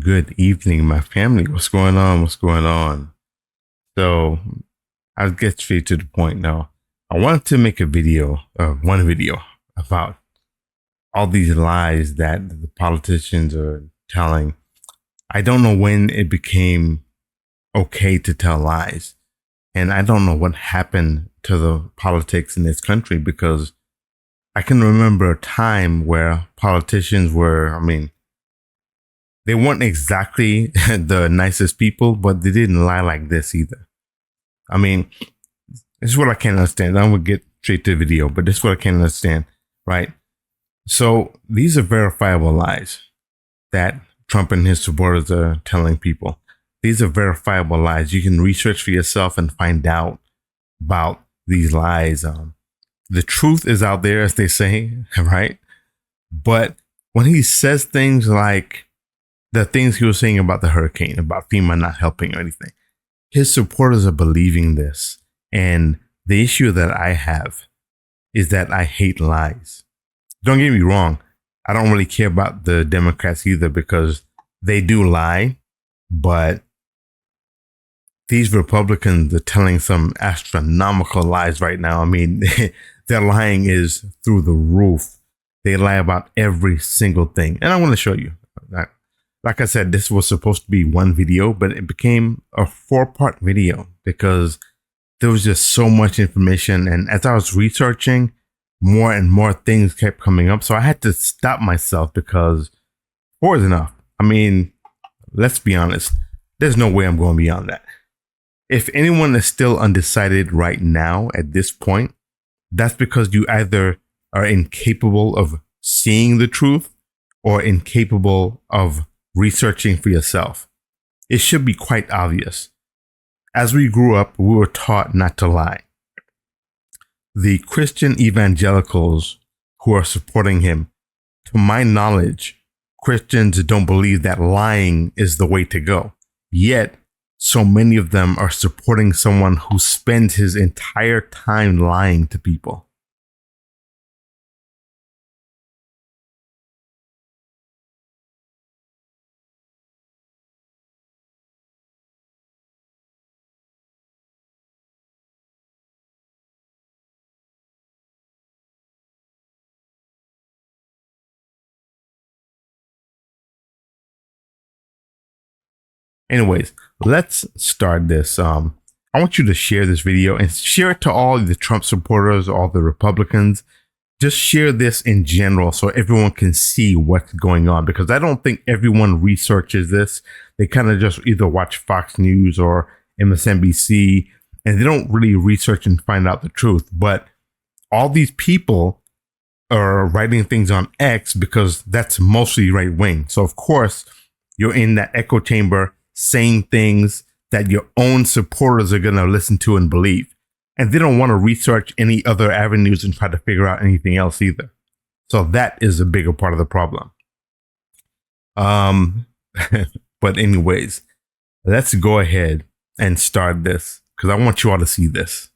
Good evening, my family. What's going on? What's going on? So I'll get straight to the point now. I wanted to make one video about all these lies that the politicians are telling. I don't know when it became okay to tell lies. And I don't know what happened to the politics in this country, because I can remember a time where politicians were, they weren't exactly the nicest people, but they didn't lie like this either. This is what I can't understand. I'm going to get straight to the video, but this is what I can't understand, right? So these are verifiable lies that Trump and his supporters are telling people. These are verifiable lies. You can research for yourself and find out about these lies. The truth is out there, as they say, right? But when he says things like the things he was saying about the hurricane, about FEMA not helping or anything, his supporters are believing this. And the issue that I have is that I hate lies. Don't get me wrong. I don't really care about the Democrats either, because they do lie, but these Republicans are telling some astronomical lies right now. Their lying is through the roof. They lie about every single thing. And I want to show you. Like I said, this was supposed to be one video, but it became a 4-part video because there was just so much information. And as I was researching, more and more things kept coming up. So I had to stop myself because 4 is enough. Let's be honest. There's no way I'm going beyond that. If anyone is still undecided right now at this point, that's because you either are incapable of seeing the truth or incapable of researching for yourself. It should be quite obvious. As we grew up, we were taught not to lie. The Christian evangelicals who are supporting him, to my knowledge, Christians don't believe that lying is the way to go. Yet, so many of them are supporting someone who spends his entire time lying to people. Anyways, let's start this. I want you to share this video and share it to all the Trump supporters, all the Republicans. Just share this in general so everyone can see what's going on, because I don't think everyone researches this. They kind of just either watch Fox News or MSNBC, and they don't really research and find out the truth. But all these people are writing things on X because that's mostly right wing. So of course, you're in that echo chamber saying things that your own supporters are going to listen to and believe. And they don't want to research any other avenues and try to figure out anything else either. So that is a bigger part of the problem. But anyways, let's go ahead and start this, because I want you all to see this.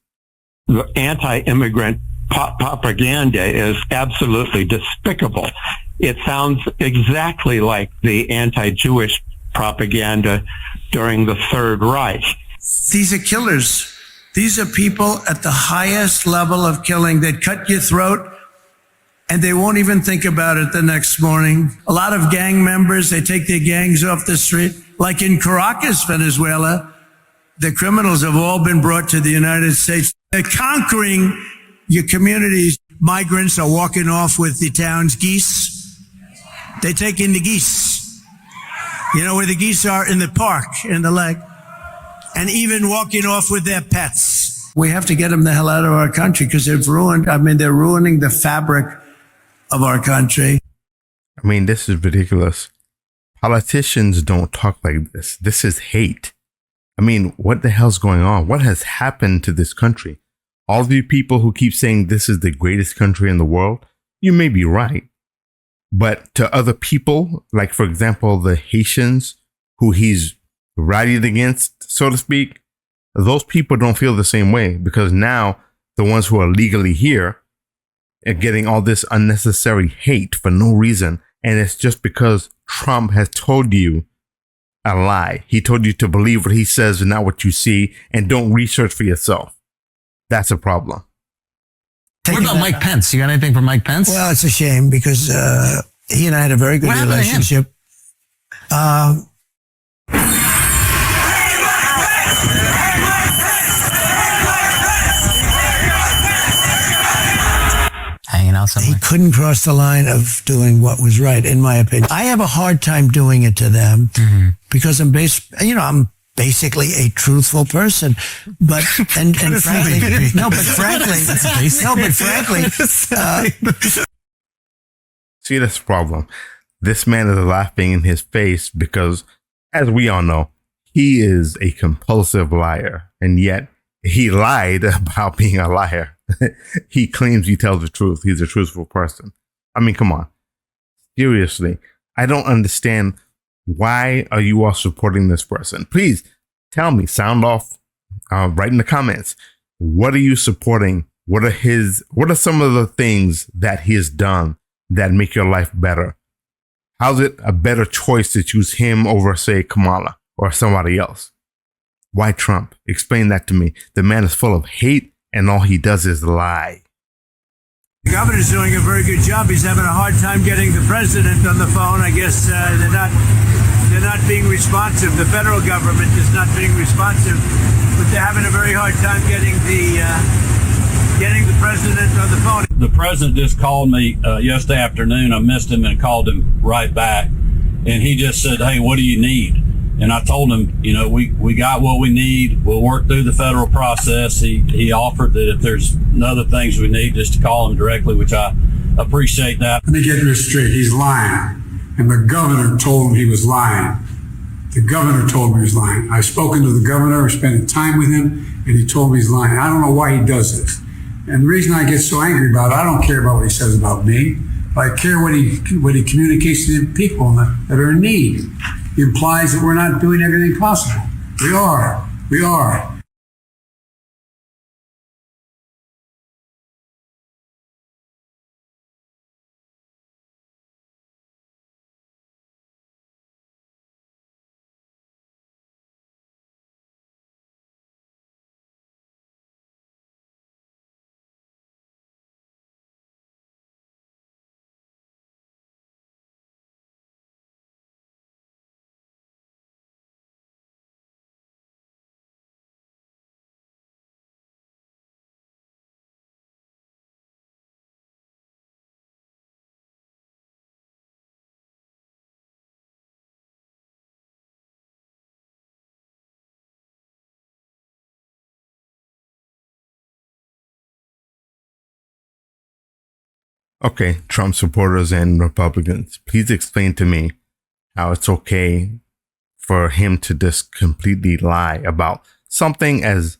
The anti-immigrant propaganda is absolutely despicable. It sounds exactly like the anti-Jewish propaganda during the Third Reich. These are killers. These are people at the highest level of killing. They'd cut your throat and they won't even think about it the next morning. A lot of gang members, they take their gangs off the street. Like in Caracas, Venezuela, the criminals have all been brought to the United States. They're conquering your communities. Migrants are walking off with the town's geese. They take in the geese. You know where the geese are? In the park, in the lake. And even walking off with their pets. We have to get them the hell out of our country because they're ruining the fabric of our country. This is ridiculous. Politicians don't talk like this. This is hate. What the hell's going on? What has happened to this country? All of you people who keep saying this is the greatest country in the world, you may be right. But to other people, like, for example, the Haitians who he's rallied against, so to speak, those people don't feel the same way, because now the ones who are legally here are getting all this unnecessary hate for no reason. And it's just because Trump has told you a lie. He told you to believe what he says and not what you see, and don't research for yourself. That's a problem. What about Mike Pence? You got anything for Mike Pence? Well, it's a shame because he and I had a very good What happened to him? relationship. Hanging out somewhere. He couldn't cross the line of doing what was right, in my opinion. I have a hard time doing it to them because I'm basically a truthful person, but frankly, See, that's the problem. This man is laughing in his face because, as we all know, he is a compulsive liar, and yet he lied about being a liar. He claims he tells the truth. He's a truthful person. I mean, come on. Seriously, I don't understand. Why are you all supporting this person? Please tell me, sound off, write in the comments. What are you supporting? What are some of the things that he has done that make your life better? How's it a better choice to choose him over, say, Kamala or somebody else? Why Trump? Explain that to me. The man is full of hate and all he does is lie. The governor's doing a very good job. He's having a hard time getting the president on the phone. I guess they're not being responsive. The federal government is not being responsive, but they're having a very hard time getting the president on the phone. The president just called me yesterday afternoon. I missed him and called him right back. And he just said, "Hey, what do you need?" And I told him, we got what we need. We'll work through the federal process. He offered that if there's other things we need, just to call him directly, which I appreciate that. Let me get this straight. He's lying. And the governor told him he was lying. The governor told me he was lying. I've spoken to the governor, spending time with him, and he told me he's lying. I don't know why he does this. And the reason I get so angry about it, I don't care about what he says about me, but I care what he communicates to the people that are in need. He implies that we're not doing everything possible. We are. Okay, Trump supporters and Republicans, please explain to me how it's okay for him to just completely lie about something as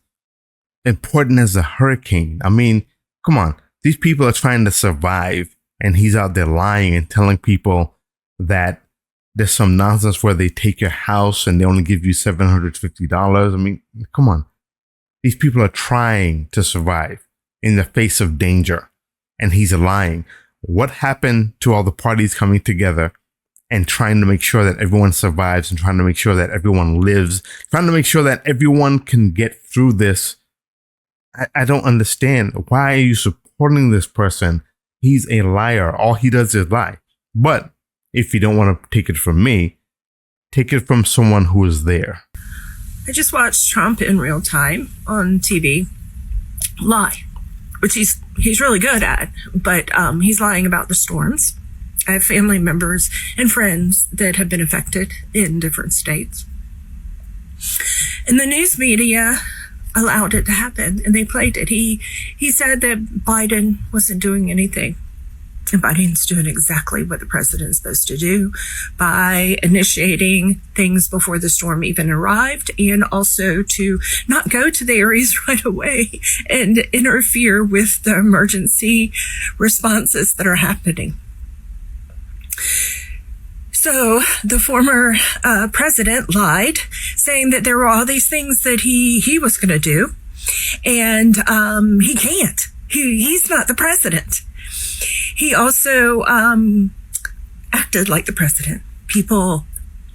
important as a hurricane. I mean, come on. These people are trying to survive, and he's out there lying and telling people that there's some nonsense where they take your house and they only give you $750. I mean, come on. These people are trying to survive in the face of danger. And he's lying. What happened to all the parties coming together and trying to make sure that everyone survives and trying to make sure that everyone lives, trying to make sure that everyone can get through this? I don't understand. Why are you supporting this person? He's a liar. All he does is lie. But if you don't want to take it from me, take it from someone who is there. I just watched Trump in real time on TV lie, which he's really good at, but he's lying about the storms. I have family members and friends that have been affected in different states. And the news media allowed it to happen, and they played it. He said that Biden wasn't doing anything. And Biden's doing exactly what the president is supposed to do by initiating things before the storm even arrived, and also to not go to the areas right away and interfere with the emergency responses that are happening. So the former president lied, saying that there were all these things that he was going to do, and he can't. He's not the president. He also acted like the president. People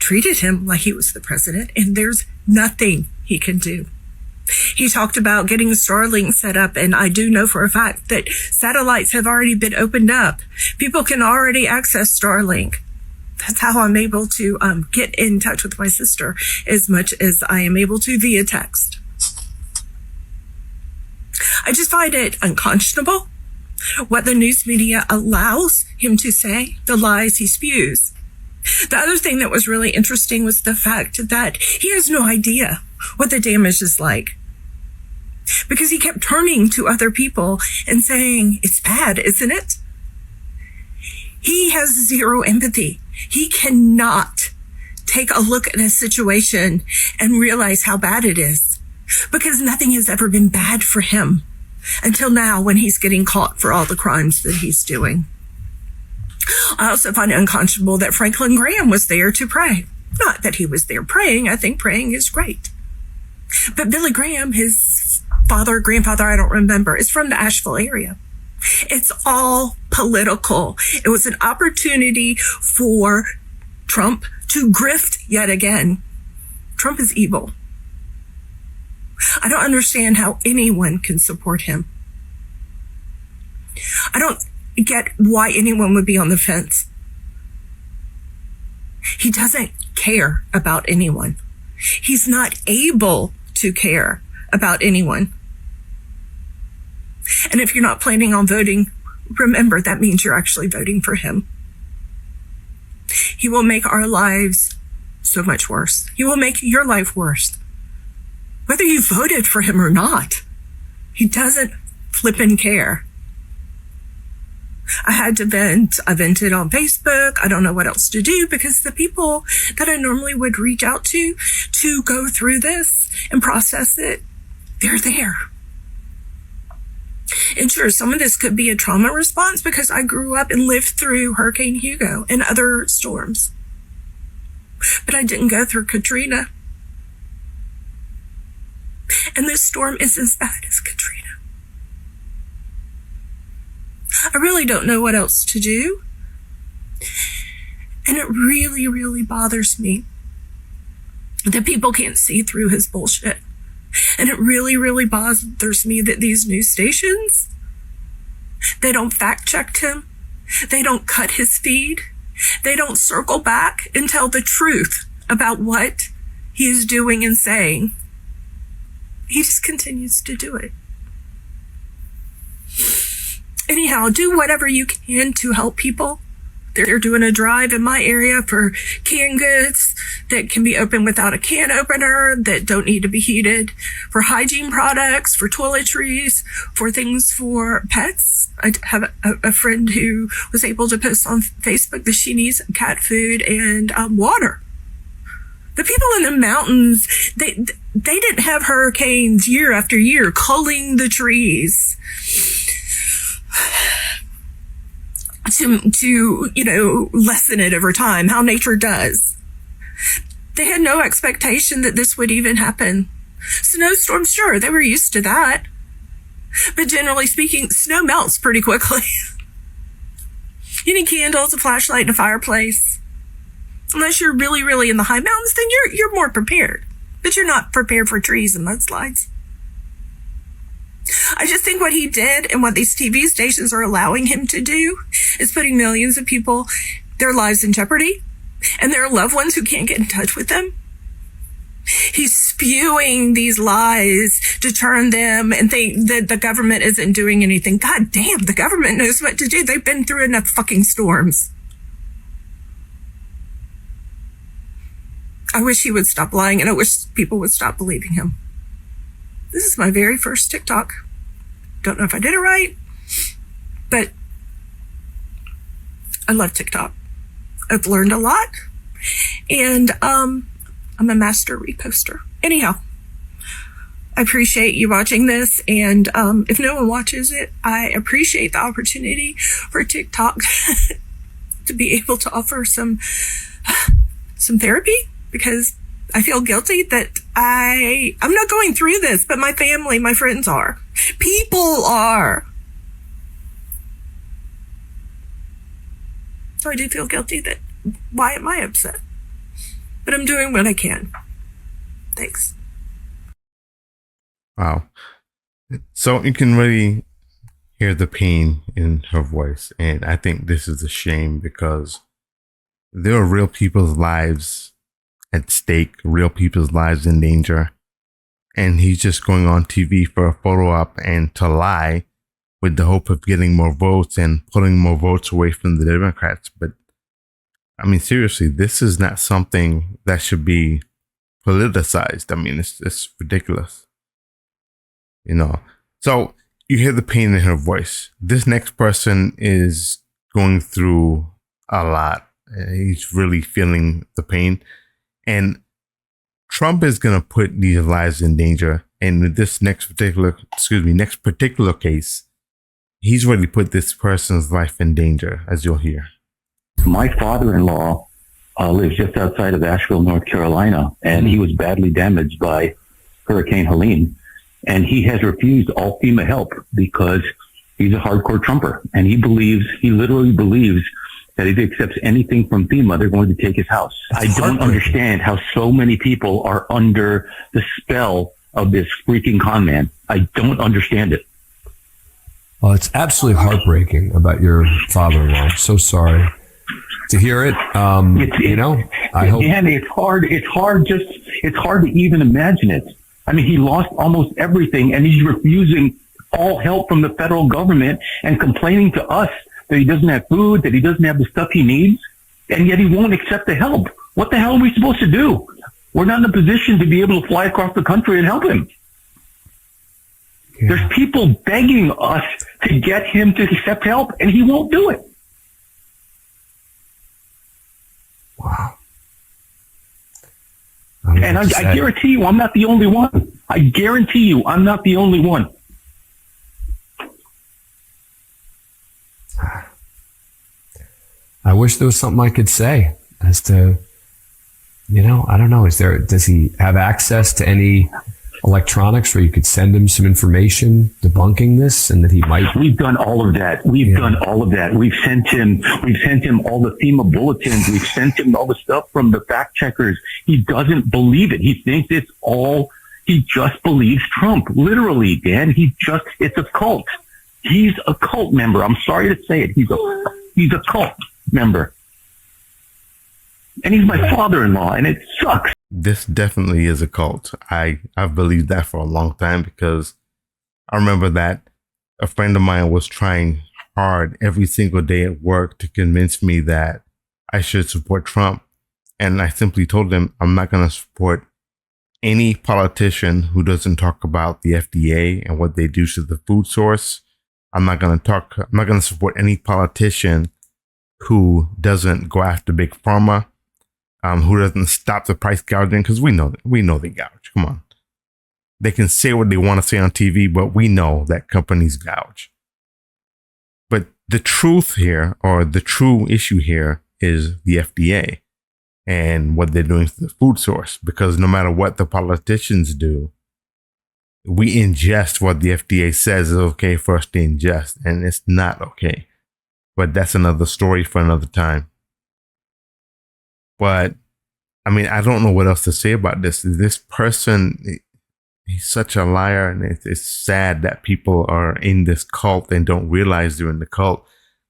treated him like he was the president, and there's nothing he can do. He talked about getting Starlink set up, and I do know for a fact that satellites have already been opened up. People can already access Starlink. That's how I'm able to get in touch with my sister as much as I am able to via text. I just find it unconscionable what the news media allows him to say, the lies he spews. The other thing that was really interesting was the fact that he has no idea what the damage is like, because he kept turning to other people and saying, it's bad, isn't it? He has zero empathy. He cannot take a look at a situation and realize how bad it is, because nothing has ever been bad for him until now, when he's getting caught for all the crimes that he's doing. I also find it unconscionable that Franklin Graham was there to pray. Not that he was there praying. I think praying is great. But Billy Graham, his father, grandfather, I don't remember, is from the Asheville area. It's all political. It was an opportunity for Trump to grift yet again. Trump is evil. I don't understand how anyone can support him. I don't get why anyone would be on the fence. He doesn't care about anyone. He's not able to care about anyone. And if you're not planning on voting, remember that means you're actually voting for him. He will make our lives so much worse. He will make your life worse, whether you voted for him or not. He doesn't flippin' care. I had to vent. I vented on Facebook. I don't know what else to do, because the people that I normally would reach out to go through this and process it, they're there. And sure, some of this could be a trauma response, because I grew up and lived through Hurricane Hugo and other storms. But I didn't go through Katrina. And this storm is as bad as Katrina. I really don't know what else to do. And it really, really bothers me that people can't see through his bullshit. And it really, really bothers me that these news stations, they don't fact check him. They don't cut his feed. They don't circle back and tell the truth about what he is doing and saying. He just continues to do it. Anyhow, do whatever you can to help people. They're doing a drive in my area for canned goods that can be opened without a can opener, that don't need to be heated, for hygiene products, for toiletries, for things for pets. I have a friend who was able to post on Facebook that she needs cat food and water. The people in the mountains, they didn't have hurricanes year after year culling the trees to lessen it over time, how nature does. They had no expectation that this would even happen. Snowstorms, sure, they were used to that. But generally speaking, snow melts pretty quickly. You need candles, a flashlight, and a fireplace. Unless you're really, really in the high mountains, then you're more prepared. But you're not prepared for trees and mudslides. I just think what he did and what these TV stations are allowing him to do is putting millions of people, their lives in jeopardy, and their loved ones who can't get in touch with them. He's spewing these lies to turn them and think that the government isn't doing anything. God damn, the government knows what to do. They've been through enough fucking storms. I wish he would stop lying, and I wish people would stop believing him. This is my very first TikTok. Don't know if I did it right, but I love TikTok. I've learned a lot, and I'm a master reposter. Anyhow, I appreciate you watching this, and if no one watches it, I appreciate the opportunity for TikTok to be able to offer some therapy, because I feel guilty that I'm not going through this, but my family, my friends are. People are. So I do feel guilty that, why am I upset? but I'm doing what I can. Thanks. Wow. So you can really hear the pain in her voice. And I think this is a shame because there are real people's lives at stake, real people's lives in danger. And he's just going on TV for a photo op and to lie with the hope of getting more votes and pulling more votes away from the Democrats. But I mean, seriously, this is not something that should be politicized. I mean, it's ridiculous. You know, so you hear the pain in her voice. This next person is going through a lot. He's really feeling the pain. And Trump is going to put these lives in danger. And with this next particular case, he's already put this person's life in danger, as you'll hear. My father-in-law lives just outside of Asheville, North Carolina, and he was badly damaged by Hurricane Helene. And he has refused all FEMA help because he's a hardcore Trumper. And he literally believes that if he accepts anything from FEMA, they're going to take his house. I don't understand how so many people are under the spell of this freaking con man. I don't understand it. Well, it's absolutely heartbreaking about your father-in-law. I'm so sorry to hear it. I hope. And it's hard to even imagine it. I mean, he lost almost everything, and he's refusing all help from the federal government and complaining to us that he doesn't have food, that he doesn't have the stuff he needs, and yet he won't accept the help. What the hell are we supposed to do? We're not in a position to be able to fly across the country and help him. Yeah. There's people begging us to get him to accept help, and he won't do it. Wow. And I guarantee you, I'm not the only one. I guarantee you, I'm not the only one. I wish there was something I could say as to, I don't know. Does he have access to any electronics where you could send him some information debunking this and that he might? We've done all of that. We've done all of that. We've sent him all the FEMA bulletins. We've sent him all the stuff from the fact checkers. He doesn't believe it. He thinks he just believes Trump. Literally, Dan, it's a cult. He's a cult member. I'm sorry to say it. He's a cult member. And he's my father-in-law, and it sucks. This definitely is a cult. I've believed that for a long time because I remember that a friend of mine was trying hard every single day at work to convince me that I should support Trump. And I simply told him I'm not going to support any politician who doesn't talk about the FDA and what they do to the food source. I'm not going to support any politician who doesn't go after big pharma. Who doesn't stop the price gouging? Because we know they gouge. Come on. They can say what they want to say on TV, but we know that companies gouge. But the truth here, or the true issue here, is the FDA and what they're doing to the food source. Because no matter what the politicians do, we ingest what the FDA says is okay for us to ingest, and it's not okay. But that's another story for another time. But I mean, I don't know what else to say about this. This person, he's such a liar, and it's sad that people are in this cult and don't realize they're in the cult.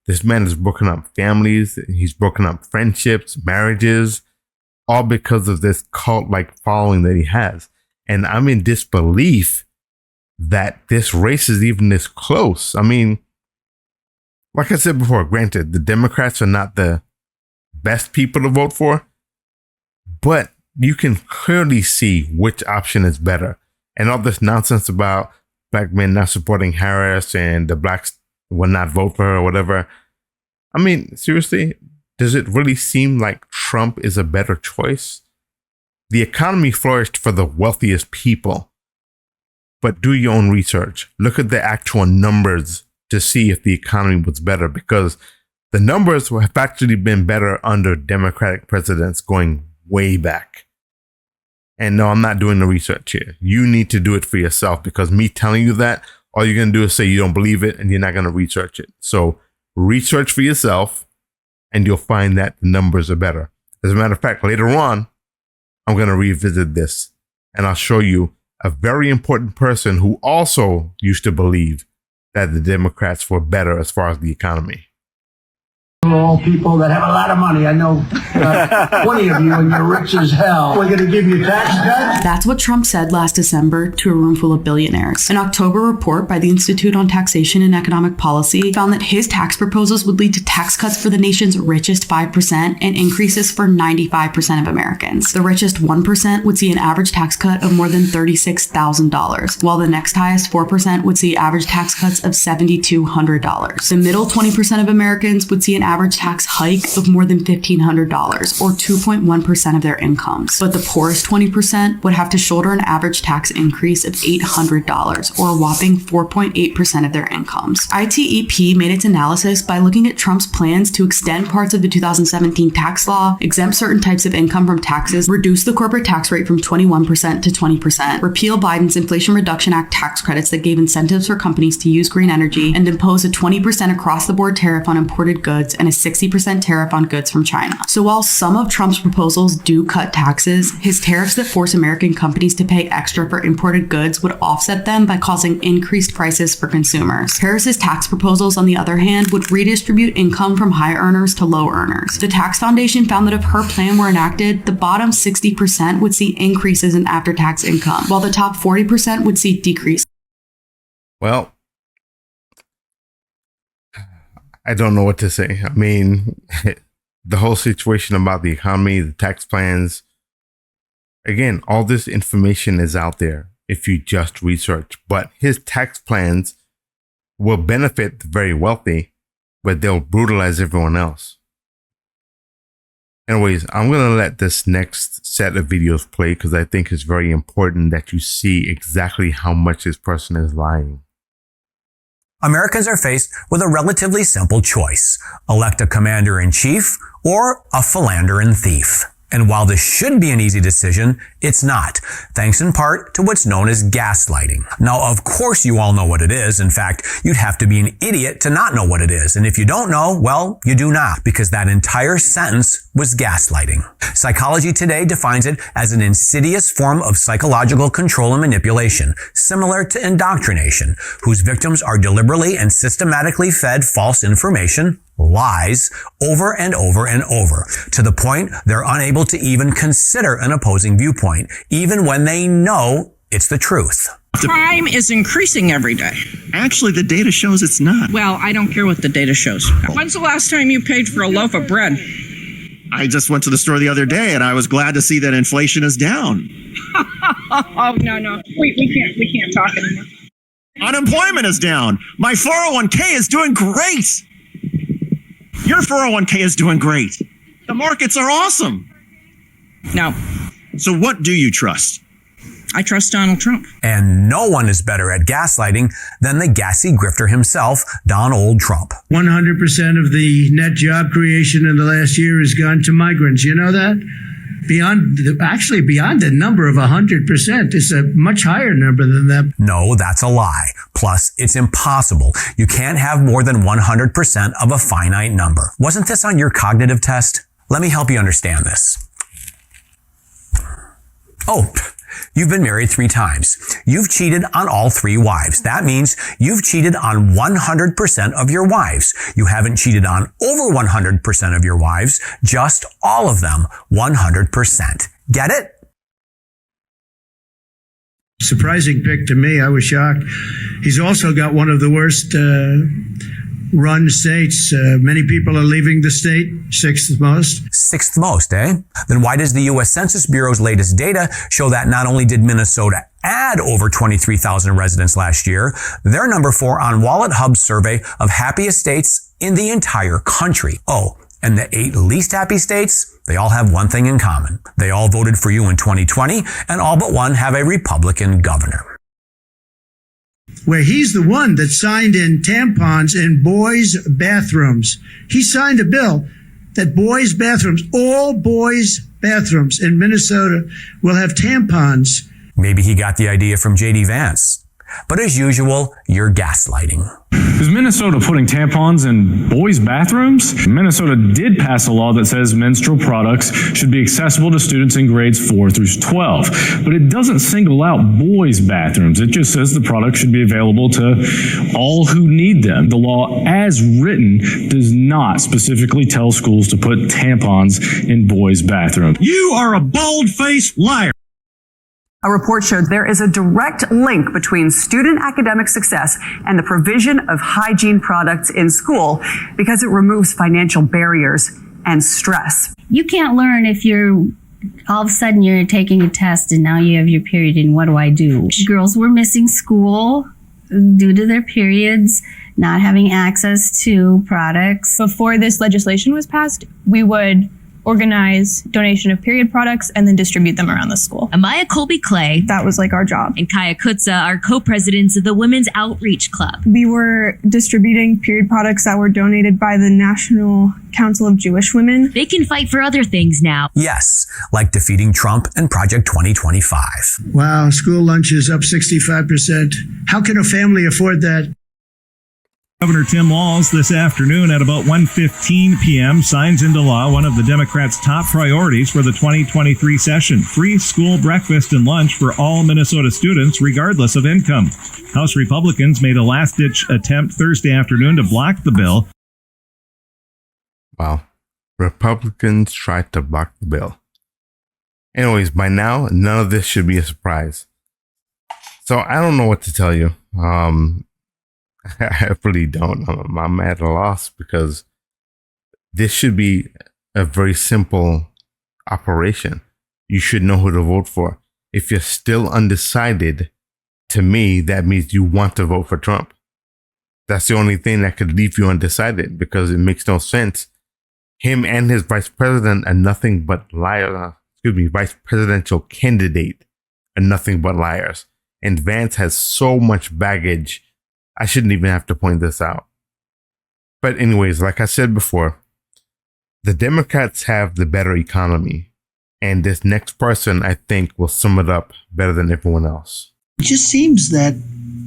This man has broken up families. He's broken up friendships, marriages, all because of this cult-like following that he has. And I'm in disbelief that this race is even this close. I mean, like I said before, granted, the Democrats are not the best people to vote for, but you can clearly see which option is better. And all this nonsense about black men not supporting Harris and the blacks will not vote for her or whatever. I mean, seriously, does it really seem like Trump is a better choice? The economy flourished for the wealthiest people, but do your own research. Look at the actual numbers to see if the economy was better, because the numbers have actually been better under Democratic presidents going way back. And no, I'm not doing the research here. You need to do it for yourself, because me telling you that, all you're going to do is say you don't believe it and you're not going to research it. So research for yourself and you'll find that the numbers are better. As a matter of fact, later on, I'm going to revisit this, and I'll show you a very important person who also used to believe that the Democrats were better as far as the economy. All people that have a lot of money. I know 20 of you and you're rich as hell. We're going to give you tax cuts. That's what Trump said last December to a room full of billionaires. An October report by the Institute on Taxation and Economic Policy found that his tax proposals would lead to tax cuts for the nation's richest 5% and increases for 95% of Americans. The richest 1% would see an average tax cut of more than $36,000, while the next highest 4% would see average tax cuts of $7,200. The middle 20% of Americans would see an average tax hike of more than $1,500 or 2.1% of their incomes. But the poorest 20% would have to shoulder an average tax increase of $800 or a whopping 4.8% of their incomes. ITEP made its analysis by looking at Trump's plans to extend parts of the 2017 tax law, exempt certain types of income from taxes, reduce the corporate tax rate from 21% to 20%, repeal Biden's Inflation Reduction Act tax credits that gave incentives for companies to use green energy, and impose a 20% across-the-board tariff on imported goods and a 60% tariff on goods from China. So while some of Trump's proposals do cut taxes, his tariffs that force American companies to pay extra for imported goods would offset them by causing increased prices for consumers. Harris's tax proposals, on the other hand, would redistribute income from high earners to low earners. The Tax Foundation found that if her plan were enacted, the bottom 60% would see increases in after-tax income, while the top 40% would see decreases. Well, I don't know what to say. I mean, the whole situation about the economy, the tax plans, again, all this information is out there if you just research. But his tax plans will benefit the very wealthy, but they'll brutalize everyone else. Anyways, I'm going to let this next set of videos play because I think it's very important that you see exactly how much this person is lying. Americans are faced with a relatively simple choice: elect a commander-in-chief or a philandering thief. And while this should be an easy decision, it's not, thanks in part to what's known as gaslighting. Now, of course, you all know what it is. In fact, you'd have to be an idiot to not know what it is. And if you don't know, well, you do not, because that entire sentence was gaslighting. Psychology Today defines it as an insidious form of psychological control and manipulation, similar to indoctrination, whose victims are deliberately and systematically fed false information, lies, over and over and over, to the point they're unable to even consider an opposing viewpoint, even when they know it's the truth. Crime is increasing every day. Actually, the data shows it's not. Well, I don't care what the data shows. When's the last time you paid for a loaf of bread? I just went to the store the other day, and I was glad to see that inflation is down. Oh, no. We can't talk anymore. Unemployment is down. My 401k is doing great. Your 401k is doing great. The markets are awesome. No. So what do you trust? I trust Donald Trump. And no one is better at gaslighting than the gassy grifter himself, Donald Trump. 100% of the net job creation in the last year has gone to migrants. You know that? Beyond the number of 100%. It's a much higher number than that. No, that's a lie. Plus, it's impossible. You can't have more than 100% of a finite number. Wasn't this on your cognitive test? Let me help you understand this. Oh, you've been married 3 times. You've cheated on all 3 wives. That means you've cheated on 100% of your wives. You haven't cheated on over 100% of your wives, just all of them, 100%. Get it? Surprising pick to me. I was shocked. He's also got one of the worst run states. Many people are leaving the state. 6th most. 6th most, eh? Then why does the U.S. Census Bureau's latest data show that not only did Minnesota add over 23,000 residents last year, they're number 4 on Wallet Hub's survey of happiest states in the entire country. Oh, and the 8 least happy states, they all have one thing in common. They all voted for you in 2020, and all but one have a Republican governor. Where he's the one that signed in tampons in boys' bathrooms. He signed a bill that boys' bathrooms, all boys' bathrooms in Minnesota will have tampons. Maybe he got the idea from J.D. Vance. But as usual, you're gaslighting. Is Minnesota putting tampons in boys' bathrooms? Minnesota did pass a law that says menstrual products should be accessible to students in grades 4 through 12, but it doesn't single out boys' bathrooms. It just says the product should be available to all who need them. The law, as written, does not specifically tell schools to put tampons in boys' bathrooms. You are a bald-faced liar. A report showed there is a direct link between student academic success and the provision of hygiene products in school because it removes financial barriers and stress. You can't learn if you're all of a sudden you're taking a test and now you have your period and what do I do? Girls were missing school due to their periods, not having access to products. Before this legislation was passed, we would organize donation of period products and then distribute them around the school. Amaya Colby-Clay. That was like our job. And Kaya Kutza are co-presidents of the Women's Outreach Club. We were distributing period products that were donated by the National Council of Jewish Women. They can fight for other things now. Yes, like defeating Trump and Project 2025. Wow, school lunch is up 65%. How can a family afford that? Governor Tim Walz this afternoon at about 1:15 p.m. signs into law one of the Democrats' top priorities for the 2023 session, free school breakfast and lunch for all Minnesota students, regardless of income. House Republicans made a last-ditch attempt Thursday afternoon to block the bill. Wow. Republicans tried to block the bill. Anyways, by now, none of this should be a surprise. So I don't know what to tell you. I really don't. I'm at a loss because this should be a very simple operation. You should know who to vote for. If you're still undecided, to me, that means you want to vote for Trump. That's the only thing that could leave you undecided because it makes no sense. Him and his vice president are nothing but liars. Vice presidential candidate are nothing but liars. And Vance has so much baggage. I shouldn't even have to point this out. But anyways, like I said before, the Democrats have the better economy. And this next person, I think, will sum it up better than everyone else. It just seems that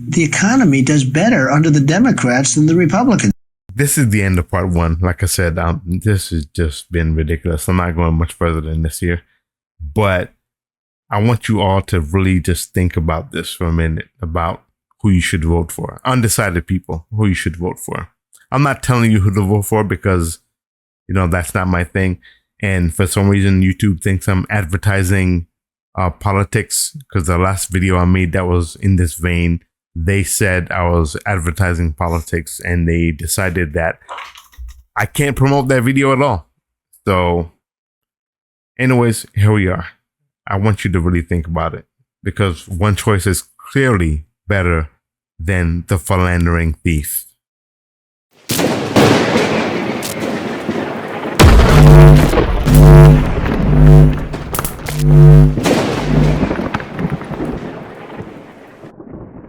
the economy does better under the Democrats than the Republicans. This is the end of part one. Like I said, this has just been ridiculous. I'm not going much further than this here. But I want you all to really just think about this for a minute, about who you should vote for. Undecided people, who you should vote for. I'm not telling you who to vote for because, that's not my thing. And for some reason, YouTube thinks I'm advertising politics because the last video I made that was in this vein, they said I was advertising politics and they decided that I can't promote that video at all. So anyways, here we are. I want you to really think about it because one choice is clearly better than the philandering thief.